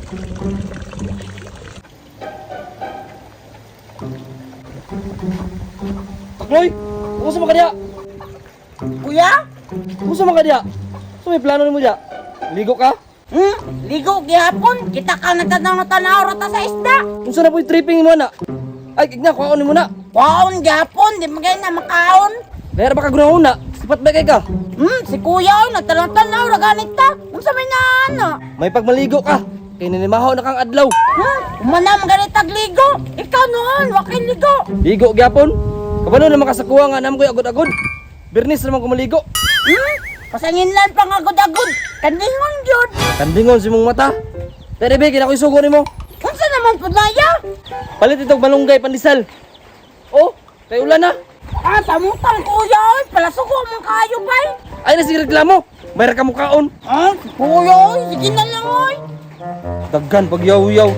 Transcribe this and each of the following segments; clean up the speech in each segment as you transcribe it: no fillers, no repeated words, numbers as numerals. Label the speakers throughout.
Speaker 1: Takloy! Kumusta man ka diya?
Speaker 2: Kuya?
Speaker 1: Kumusta man ka diya? So may plano mo diya? Ligo ka?
Speaker 2: Ligo gihapon. Kita ka nagtanaw-tanaw rata sa isda.
Speaker 1: Kumusta na po yung tripping mo na? Ay, kigna, kuhaon mo na.
Speaker 2: Kaon gihapon. Di magay na makaon.
Speaker 1: Dahil ba ka gunahon na? Sipat ba kay ka?
Speaker 2: Si kuya oy, nagtanaw-tanaw ra ganit ta. Unsa may naana?
Speaker 1: May pagmaligo ka. Kaya nanimahaw na kang adlaw.
Speaker 2: Umana ganit tagligo. Ikaw noon, wa kay ligo.
Speaker 1: Ligo gyapon. Kabalo na makasakuha nga namo koy agod-agod. Birnis naman ko maligo.
Speaker 2: Pasanginlan pang agod-agod. Kandingon gyud.
Speaker 1: Kandingon si mong mata. Pero be, kina ko isugo nimo.
Speaker 2: Unsa naman pud naya?
Speaker 1: Palit itong malunggay pandisal. Oh, kay ulan na.
Speaker 2: Pamutang kuya oy, palasuko man kayo bay.
Speaker 1: Ay na sige reklamo. Mayra ka mukaon.
Speaker 2: Kuya oy, sige na lang oy.
Speaker 1: Daggan pag yaw-yaw.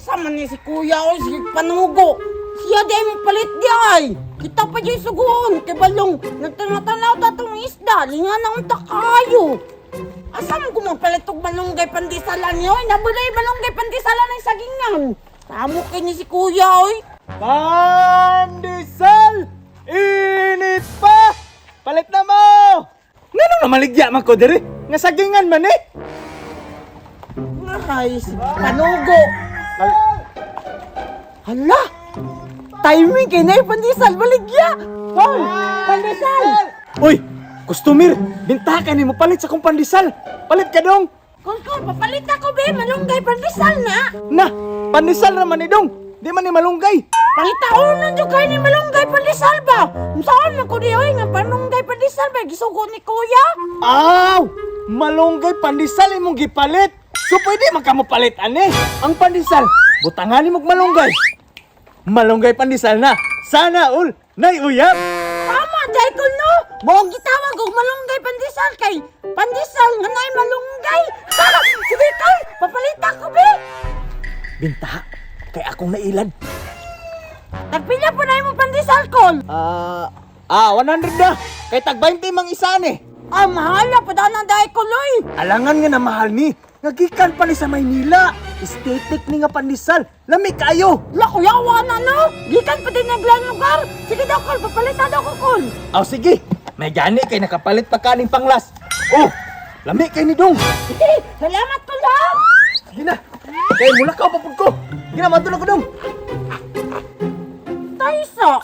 Speaker 2: Sama ni si kuya oy, sige panugo. Siya di mo palit di ay. Kita pa dyan sugon. Kay balong, nagtanaw-tanaw tatong isda. Linga na unta kayo. Asam ko magpalit og malunggay pandisalan niyo. Nabulay malunggay pandisalan ng sagingan. Tamo kay ni si kuya oy.
Speaker 3: Pandesal! Init pa! Palit na mo! Nanong namaligya man ko diri? Nga sagingan man eh!
Speaker 2: Ay, si panugo. Hala! Timing kay na pandisal baligya. Hoy, pandisal!
Speaker 3: Uy! Customer! Bintahan ni mo palit sa kong pandesal! Palit ka dong!
Speaker 2: Kung papalit ako be, malunggay pandisal na.
Speaker 3: Na! Pandesal naman ni dong! Di man ni malunggay!
Speaker 2: Pangitaonan jud kay ni malunggay pandisal ba? Unsaon man ko di oy nga malunggay pandisal ba gisugo ni kuya?
Speaker 3: Aw! Malunggay pandesal imong gipalit! So pwede man ka mo palit ani? Ang pandesal, butangan mo malunggay! Malunggay pandesal na! Sana all! Nay uyab!
Speaker 2: Tama jay ko no. Mo gitawag og malunggay pandisal kay pandisal nga nay malunggay. Sige kay, papalit ako be.
Speaker 3: Binta! Kay akong nailad!
Speaker 2: Tagpila po na mo pandisal kol.
Speaker 3: 100 na! Kay tag 20 mang isa ni!
Speaker 2: Mahal na pa na dahil kuloy.
Speaker 3: Alangan nga na mahal ni! Nagikan pa ni sa Maynila! Estetik ni nga pandesal! Lami kayo!
Speaker 2: La kuya wa na no. Gikan pa din naglang lugar. Sige daw kol, papalitan ako kol.
Speaker 3: Aw sige! May gani kay nakapalit pa kaning panglas! Oh! Lami kay ni dong!
Speaker 2: Salamat ko lang.
Speaker 3: Sige na! Kay mula ka papud ko! Sige na, matulog ko dong!
Speaker 2: Taysa.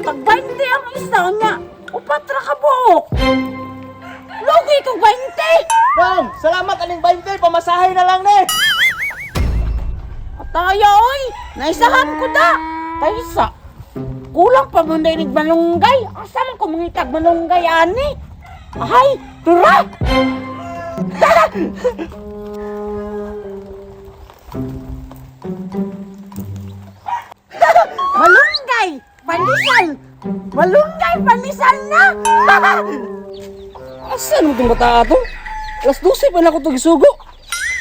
Speaker 2: Tag 20 ang isa niya. Upat ra ka buok. Lugi ko 20.
Speaker 3: Dong! Salamat aning 20! Pamasahay na lang ni!
Speaker 2: Ataya oy. Naisahan ko da. Taysa. Kulang pa mo na inig malunggay. Asa man ko mangitag malunggay ani? Ay, tura! Malunggay! Pandisal! Malunggay! Pandisal na!
Speaker 1: Asan mo itong bata to? Alas 12 pa na ako ito gisugo.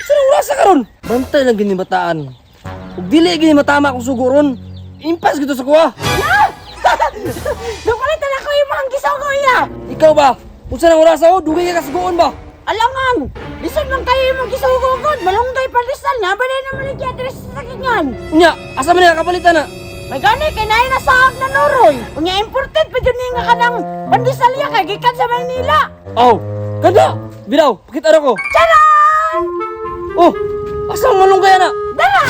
Speaker 1: Saan ang oras na karon? Bantay lang gini bataan. Kung dili gini matama akong sugo ron, impas gito sa kuha.
Speaker 2: Napalitan ako yung mga gisago niya!
Speaker 1: Ikaw ba? Kung saan ang oras ako, dugay ka kasugoon ba?
Speaker 2: Alangan! Lisod lang kayo yung mga gisagogod! Malunggay pandisal na! Balay naman yung address sa sakingan!
Speaker 1: Unya, asa man nga kapalitan na?
Speaker 2: May gani kay naay na sahag na noroy! Unya imported pa dyan nga ka ng pandisal niya kay gikan sa Maynila!
Speaker 1: Oh, kada! Binaw, pakita ko.
Speaker 2: Charan!
Speaker 1: Oh, asa ang malunggay na?
Speaker 2: Dala!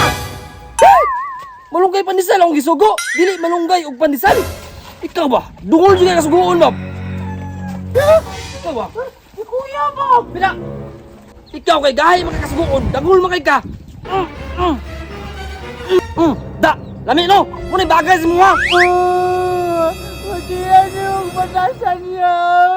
Speaker 1: Malunggay pandisal akong gisugo. Dili malunggay ug pandisal. Ikaw ba? Dungol juga ka sugoon ba? Ikaw ba?
Speaker 2: Si kuya mo!
Speaker 1: Bila! Ikaw kay gahay makakasugoon. Dagol makay ka. Da! Lami no! Muna bagay si mo ha!
Speaker 2: Hindi yan yung patasan yan!